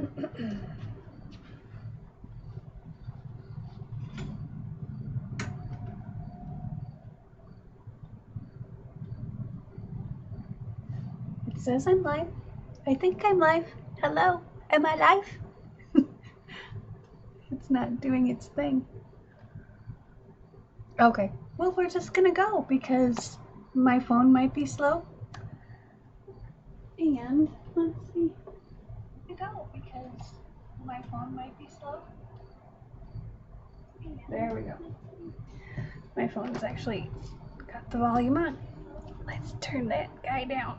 It says I'm live. I think I'm live. Hello, am I live? It's not doing its thing. Okay, well, we're just gonna go because my phone might be slow. And let's see. Go because my phone might be slow. There we go. My phone's actually got the volume on. Let's turn that guy down.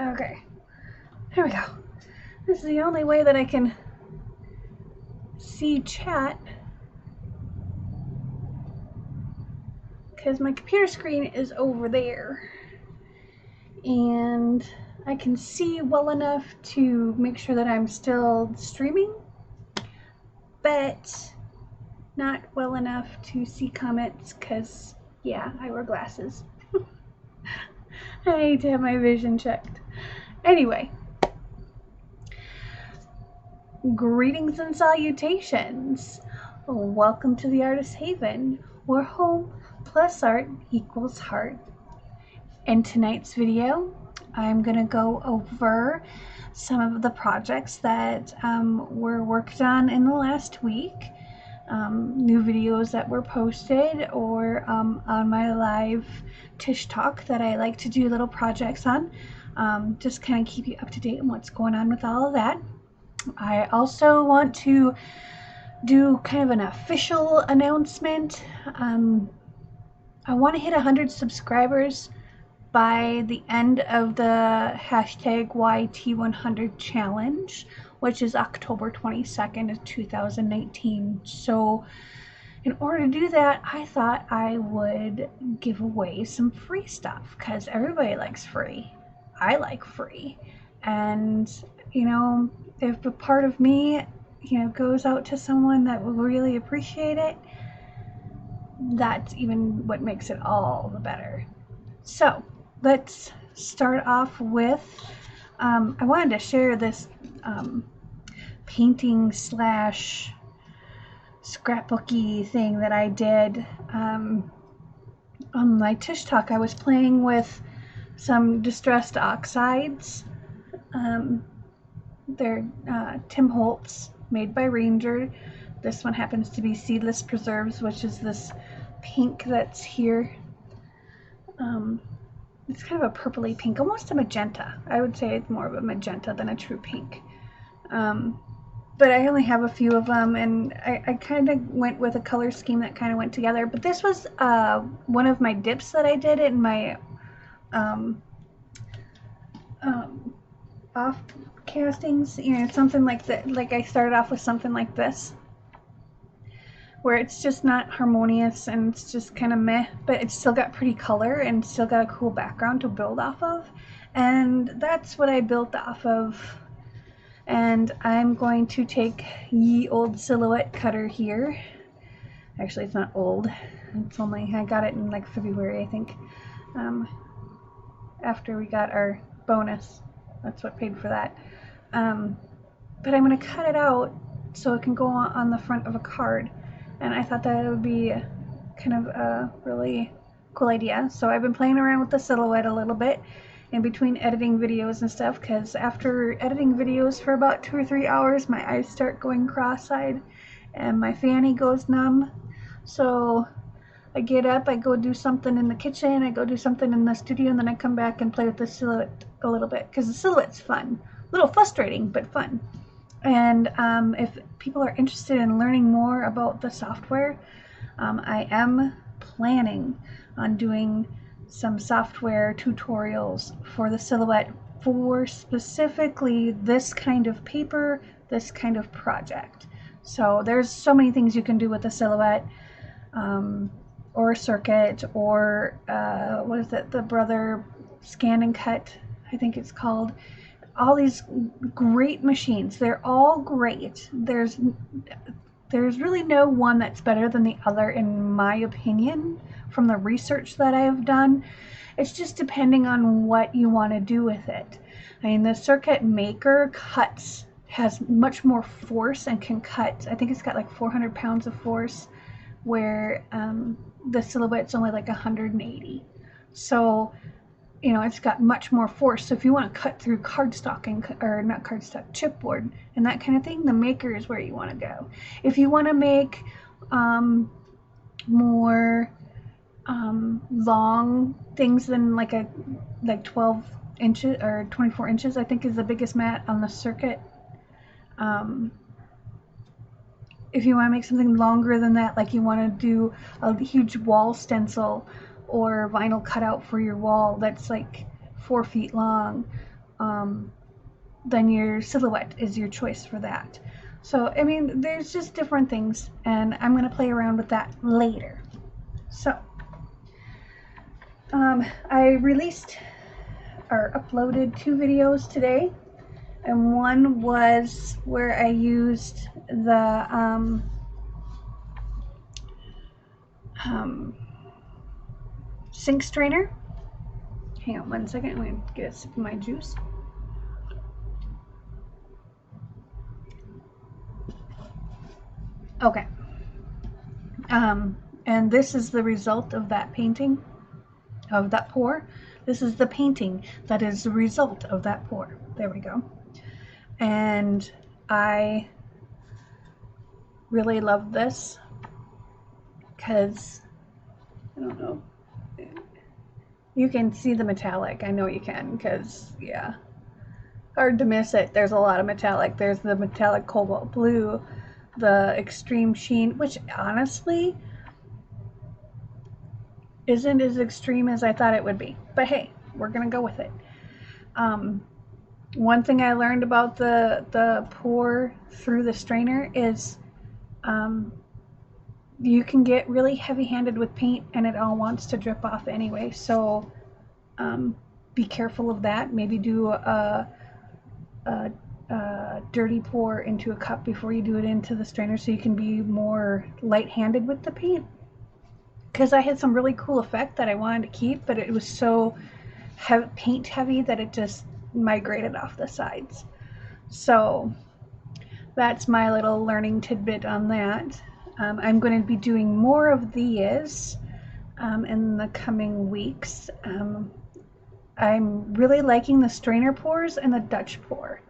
Okay, there we go. This is the only way that I can see chat because my computer screen is over there and I can see well enough to make sure that I'm still streaming, but not well enough to see comments because, yeah, I wear glasses. I need to have my vision checked. Anyway, greetings and salutations. Welcome to the Artist Haven, where home plus art equals heart. In tonight's video, I'm going to go over some of the projects that were worked on in the last week, new videos that were posted, or on my live Tish Talk that I like to do little projects on. Just kind of keep you up to date on what's going on with all of that. I also want to do kind of an official announcement. I want to hit 100 subscribers by the end of the hashtag YT100 challenge, which is October 22nd of 2019. So in order to do that, I thought I would give away some free stuff because everybody likes free. I like free. And, you know, if a part of me, you know, goes out to someone that will really appreciate it, that's even what makes it all the better. So let's start off with, I wanted to share this painting slash scrapbooky thing that I did on my Tish Talk. I was playing with some distressed oxides. They're Tim Holtz, made by Ranger. This one happens to be Seedless Preserves, which is this pink that's here. It's kind of a purpley pink, almost a magenta. I would say it's more of a magenta than a true pink. But I only have a few of them, and I kind of went with a color scheme that kind of went together. But this was one of my dips that I did in my off castings, you know, something like that. Like I started off with something like this, where it's just not harmonious and it's just kind of meh, but it's still got pretty color and still got a cool background to build off of. And that's what I built off of. And I'm going to take ye old silhouette cutter here. Actually, it's not old. It's only, I got it in like February, I think, after we got our bonus. That's what paid for that. But I'm going to cut it out so it can go on the front of a card. And I thought that it would be kind of a really cool idea. So I've been playing around with the silhouette a little bit in between editing videos and stuff, because after editing videos for about 2 or 3 hours, my eyes start going cross-eyed and my fanny goes numb. So I get up, I go do something in the kitchen, I go do something in the studio, and then I come back and play with the silhouette a little bit, because the silhouette's fun. A little frustrating, but fun. And if people are interested in learning more about the software, I am planning on doing some software tutorials for the silhouette for specifically this kind of paper, this kind of project. So there's so many things you can do with the silhouette, or circuit, or what is it, the Brother Scan and Cut, I think it's called. All these great machines. They're all great. There's really no one that's better than the other, in my opinion, from the research that I have done. It's just depending on what you want to do with it. I mean, the Circuit Maker has much more force and can cut. I think it's got like 400 pounds of force, where the Silhouette's only like 180. So, you know, it's got much more force. So if you want to cut through cardstock or not cardstock, chipboard and that kind of thing, the Maker is where you want to go. If you want to make more long things than like 12 inches or 24 inches, I think is the biggest mat on the Circuit. If you want to make something longer than that, like you want to do a huge wall stencil or vinyl cutout for your wall that's like 4 feet long, then your Silhouette is your choice for that. So, I mean, there's just different things, and I'm going to play around with that later. So, I released or uploaded 2 videos today, and one was where I used the sink strainer. Hang on one second, I'm going to get a sip of my juice. Okay. And this is the result of that painting, of that pour. This is the painting that is the result of that pour. There we go. And I really love this because, I don't know, you can see the metallic. I know you can, because, yeah, hard to miss it. There's a lot of metallic. There's the metallic cobalt blue, the extreme sheen, which honestly isn't as extreme as I thought it would be. But hey, we're gonna go with it. One thing I learned about the pour through the strainer is you can get really heavy-handed with paint and it all wants to drip off anyway. So be careful of that. Maybe do a dirty pour into a cup before you do it into the strainer, so you can be more light-handed with the paint. Because I had some really cool effect that I wanted to keep, but it was so paint heavy that it just migrated off the sides. So that's my little learning tidbit on that. I'm going to be doing more of these in the coming weeks. I'm really liking the strainer pours and the Dutch pour.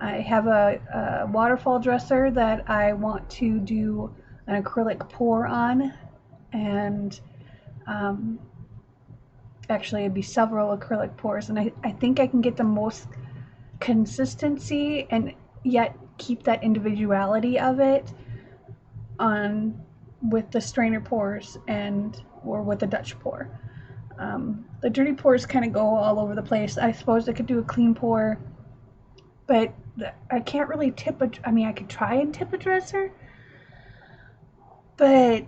I have a waterfall dresser that I want to do an acrylic pour on, and actually it'd be several acrylic pours, and I think I can get the most consistency and yet keep that individuality of it on with the strainer pours or with the Dutch pour. The dirty pours kind of go all over the place. I suppose I could do a clean pour, but I can't really tip I mean, I could try and tip a dresser, but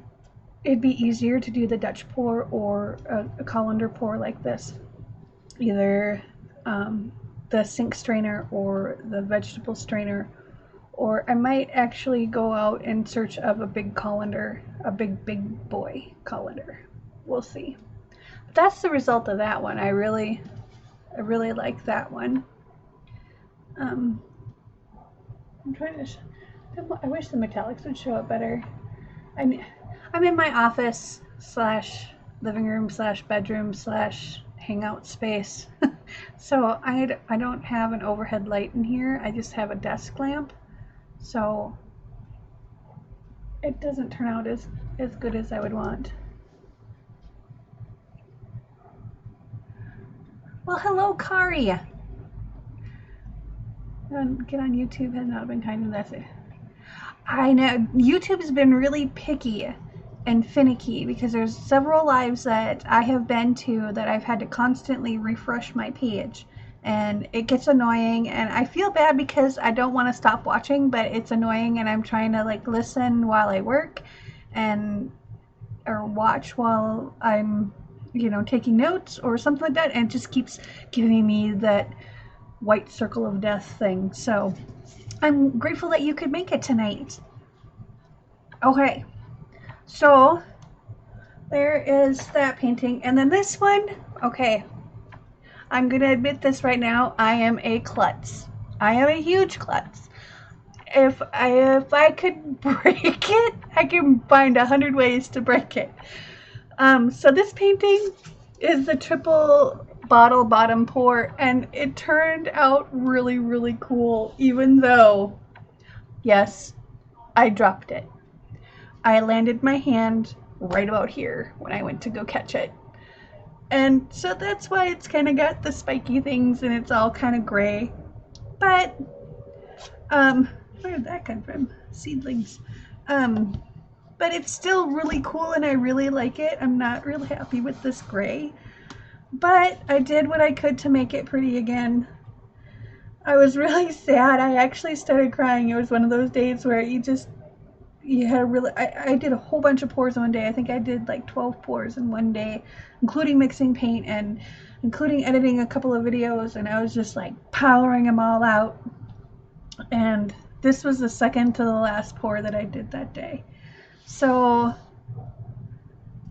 it'd be easier to do the Dutch pour or a colander pour like this. Either the sink strainer or the vegetable strainer, or I might actually go out in search of a big colander, a big boy colander. We'll see. But that's the result of that one. I really like that one. I'm trying to. I wish the metallics would show up better. I'm in my office / living room / bedroom / hangout space. So I don't have an overhead light in here. I just have a desk lamp. So it doesn't turn out as good as I would want. Well, hello, Kari. Get on YouTube has not been kind of that's it. I know YouTube has been really picky and finicky, because there's several lives that I have been to that I've had to constantly refresh my page, and it gets annoying, and I feel bad because I don't want to stop watching, but it's annoying, and I'm trying to like listen while I work or watch while I'm, you know, taking notes or something like that, and it just keeps giving me that white circle of death thing. So I'm grateful that you could make it tonight. Okay, so there is that painting, and then this one Okay, I'm gonna admit this right now. I am a klutz. I am a huge klutz. If I could break it, I can find 100 ways to break it. So this painting is the triple bottle bottom pour, and it turned out really, really cool, even though, yes, I dropped it. I landed my hand right about here when I went to go catch it. And so that's why it's kind of got the spiky things and it's all kind of gray. But, where did that come from? Seedlings. But it's still really cool and I really like it. I'm not really happy with this gray. But I did what I could to make it pretty again. I was really sad. I actually started crying. It was one of those days where you had really, I did a whole bunch of pours one day. I think I did like 12 pours in one day, including mixing paint and including editing a couple of videos, and I was just like powering them all out. And this was the second to the last pour that I did that day. So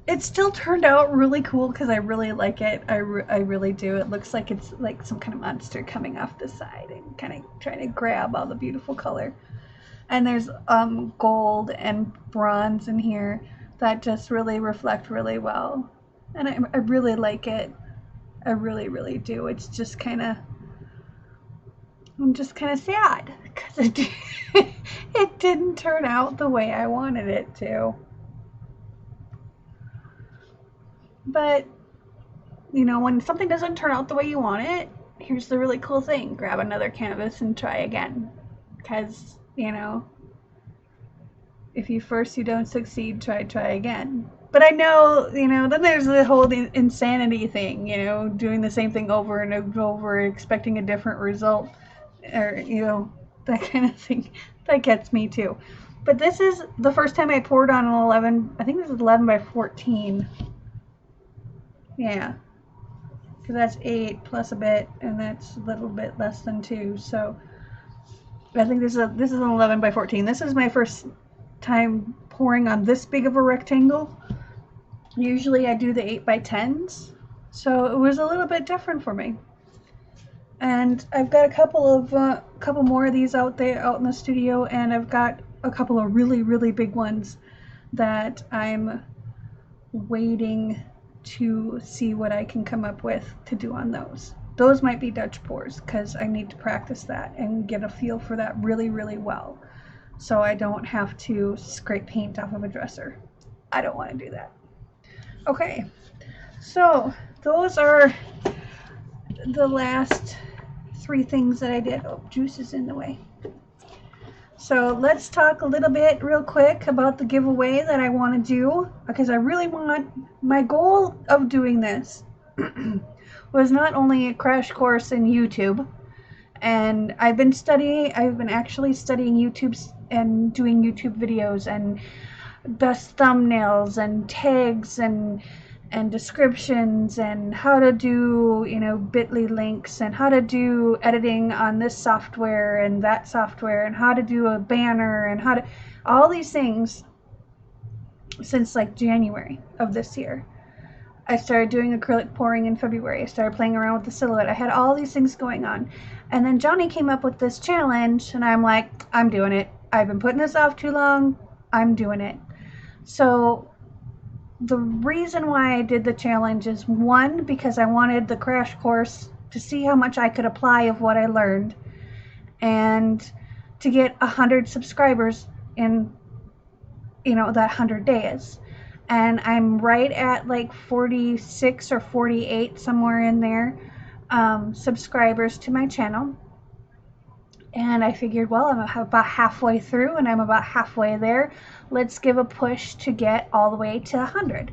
it still turned out really cool because I really like it. I really do. It looks like it's like some kind of monster coming off the side and kind of trying to grab all the beautiful color. And there's gold and bronze in here that just really reflect really well. And I really like it. I really, really do. It's just kind of, I'm just kind of sad because it didn't turn out the way I wanted it to. But, you know, when something doesn't turn out the way you want it, here's the really cool thing. Grab another canvas and try again. Because, you know, if you don't succeed, try again. But I know, you know, then there's the whole insanity thing, you know, doing the same thing over and over, expecting a different result, or, you know, that kind of thing. That gets me too. But this is the first time I poured on an 11, I think this is 11 by 14. Yeah. Because that's 8 plus a bit, and that's a little bit less than 2, so I think this is an 11 by 14. This is my first time pouring on this big of a rectangle. Usually I do the 8 by 10s, so it was a little bit different for me. And I've got a couple more of these out in the studio, and I've got a couple of really, really big ones that I'm waiting to see what I can come up with to do on those. Those might be Dutch pours because I need to practice that and get a feel for that really, really well, so I don't have to scrape paint off of a dresser. I don't want to do that. Okay, so those are the last 3 things that I did. Oh, juice is in the way. So let's talk a little bit real quick about the giveaway that I want to do, because I really want, my goal of doing this was not only a crash course in YouTube, and I've been actually studying YouTube and doing YouTube videos and best thumbnails and tags and descriptions and how to do, you know, bit.ly links and how to do editing on this software and that software and how to do a banner and how to, all these things since like January of this year. I started doing acrylic pouring in February. I started playing around with the silhouette. I had all these things going on. And then Johnny came up with this challenge and I'm like, I'm doing it. I've been putting this off too long. I'm doing it. So the reason why I did the challenge is, 1, because I wanted the crash course to see how much I could apply of what I learned, and to get 100 subscribers in, you know, that 100 days. And I'm right at like 46 or 48, somewhere in there, subscribers to my channel. And I figured, well, I'm about halfway through and I'm about halfway there. Let's give a push to get all the way to 100.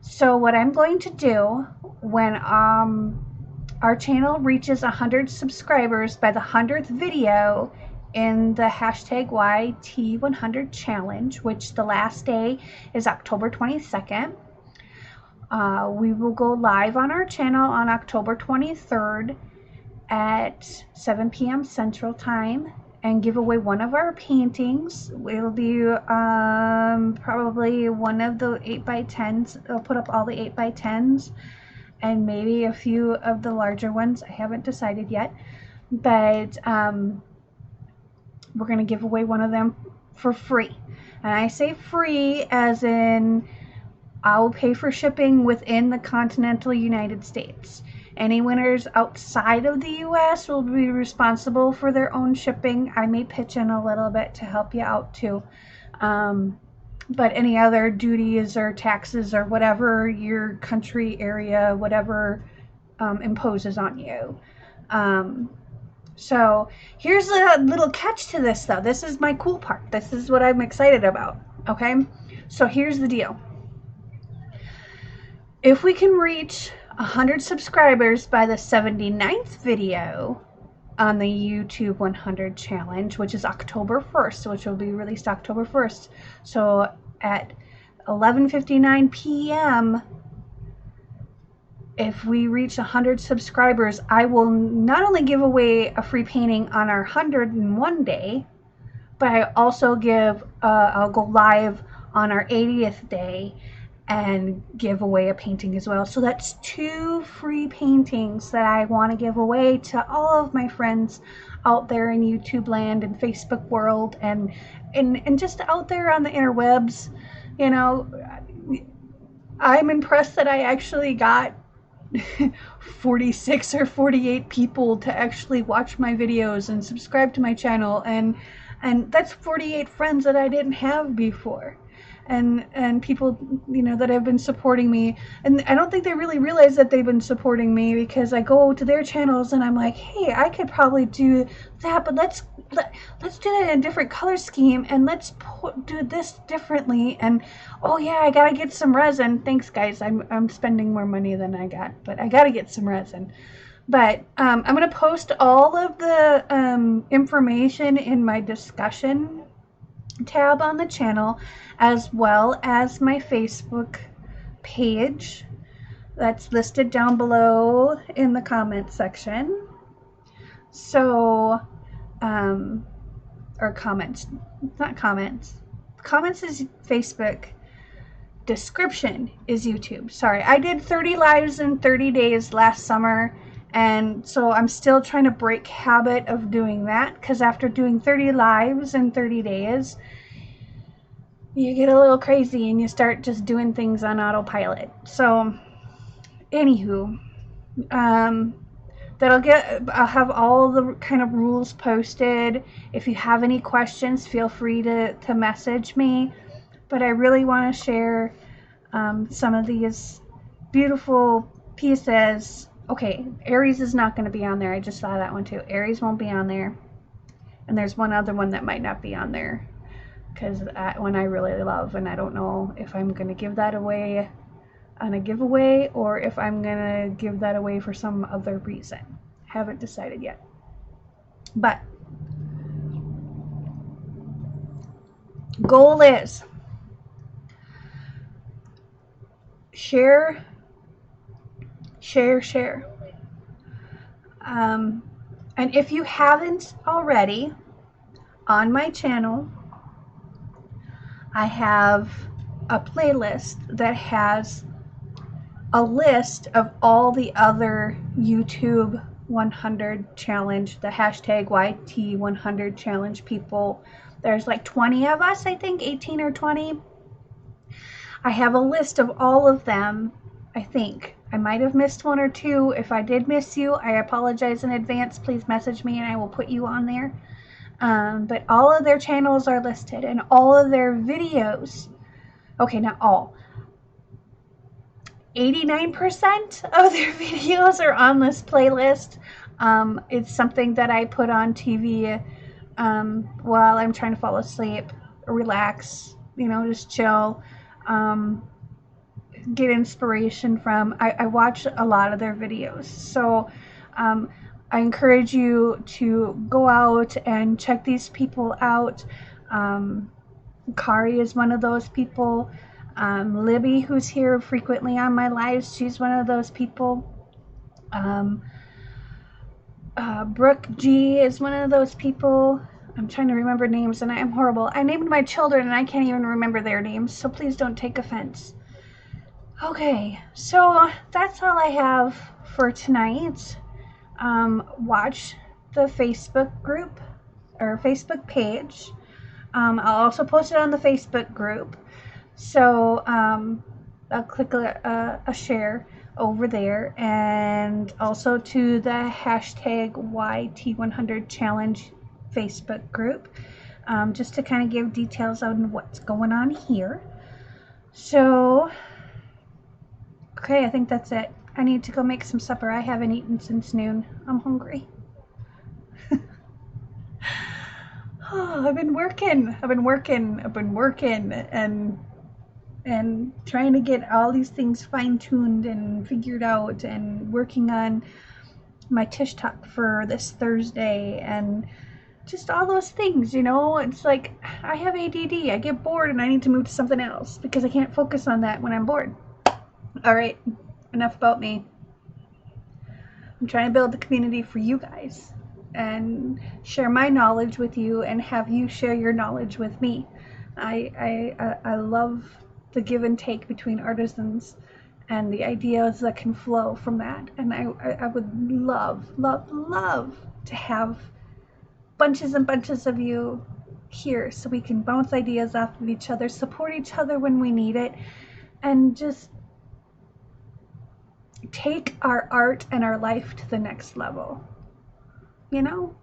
So what I'm going to do when our channel reaches 100 subscribers by the 100th video in the hashtag YT100 challenge, which the last day is October 22nd, we will go live on our channel on October 23rd at 7 p.m. Central Time and give away one of our paintings. It'll be probably one of the 8 by 10s. I'll put up all the 8 by 10s, and maybe a few of the larger ones. I haven't decided yet, but we're going to give away one of them for free. And I say free as in I'll pay for shipping within the continental United States. Any winners outside of the US will be responsible for their own shipping. I may pitch in a little bit to help you out too. But any other duties or taxes or whatever your country, area, whatever imposes on you. So here's a little catch to this though. This is my cool part. This is what I'm excited about. Okay, so here's the deal. If we can reach 100 subscribers by the 79th video on the YouTube 100 challenge, which is October 1st, which will be released October 1st. So at 11:59 p.m., if we reach 100 subscribers, I will not only give away a free painting on our 101 day, but I also I'll go live on our 80th day and give away a painting as well. So that's 2 free paintings that I want to give away to all of my friends out there in YouTube land and Facebook world and just out there on the interwebs. You know, I'm impressed that I actually got 46 or 48 people to actually watch my videos and subscribe to my channel, and that's 48 friends that I didn't have before. And people, you know, that have been supporting me, and I don't think they really realize that they've been supporting me, because I go to their channels and I'm like, hey, I could probably do that, but let's do that in a different color scheme, and let's do this differently. And oh yeah, I gotta get some resin. Thanks guys, I'm spending more money than I got, but I gotta get some resin. But I'm gonna post all of the information in my discussion tab on the channel, as well as my Facebook page that's listed down below in the comment section. So or comments, not comments. Comments is Facebook. Description is YouTube. Sorry, I did 30 lives in 30 days last summer, and so I'm still trying to break habit of doing that, because after doing 30 lives in 30 days, you get a little crazy and you start just doing things on autopilot. So anywho, I'll have all the kind of rules posted. If you have any questions, feel free to message me. But I really want to share some of these beautiful pieces. Okay, Aries is not going to be on there. I just saw that one too. Aries won't be on there. And there's one other one that might not be on there, because that one I really love, and I don't know if I'm going to give that away on a giveaway or if I'm going to give that away for some other reason. Haven't decided yet. But goal is share. And if you haven't already, on my channel, I have a playlist that has a list of all the other YouTube 100 challenge, the hashtag YT100 challenge people. There's like 20 of us, I think, 18 or 20. I have a list of all of them, I think. I might have missed one or two. If I did miss you, I apologize in advance. Please message me and I will put you on there. But all of their channels are listed, and all of their videos, okay, not all, 89% of their videos are on this playlist. It's something that I put on TV while I'm trying to fall asleep, relax, you know, just chill, get inspiration from. I watch a lot of their videos, so I encourage you to go out and check these people out. Kari is one of those people. Libby, who's here frequently on my lives, she's one of those people. Brooke G is one of those people. I'm trying to remember names, and I am horrible. I named my children and I can't even remember their names, so please don't take offense. Okay, so that's all I have for tonight. Watch the Facebook group or Facebook page. I'll also post it on the Facebook group. So I'll click a share over there, and also to the hashtag YT100 challenge Facebook group, just to kind of give details on what's going on here. So, okay, I think that's it. I need to go make some supper. I haven't eaten since noon. I'm hungry. Oh, I've been working, and trying to get all these things fine-tuned and figured out, and working on my Tish talk for this Thursday, and just all those things, you know. It's like I have ADD. I get bored and I need to move to something else because I can't focus on that when I'm bored. All right, enough about me. I'm trying to build the community for you guys and share my knowledge with you and have you share your knowledge with me. I love the give and take between artisans and the ideas that can flow from that. And I would love, love, love to have bunches and bunches of you here so we can bounce ideas off of each other, support each other when we need it, and just take our art and our life to the next level. You know?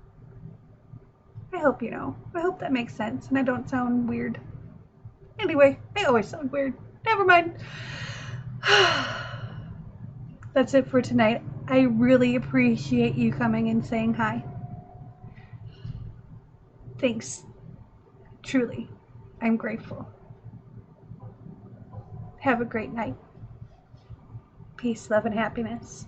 I hope you know. I hope that makes sense and I don't sound weird. Anyway, I always sound weird. Never mind. That's it for tonight. I really appreciate you coming and saying hi. Thanks. Truly. I'm grateful. Have a great night. Peace, love, and happiness.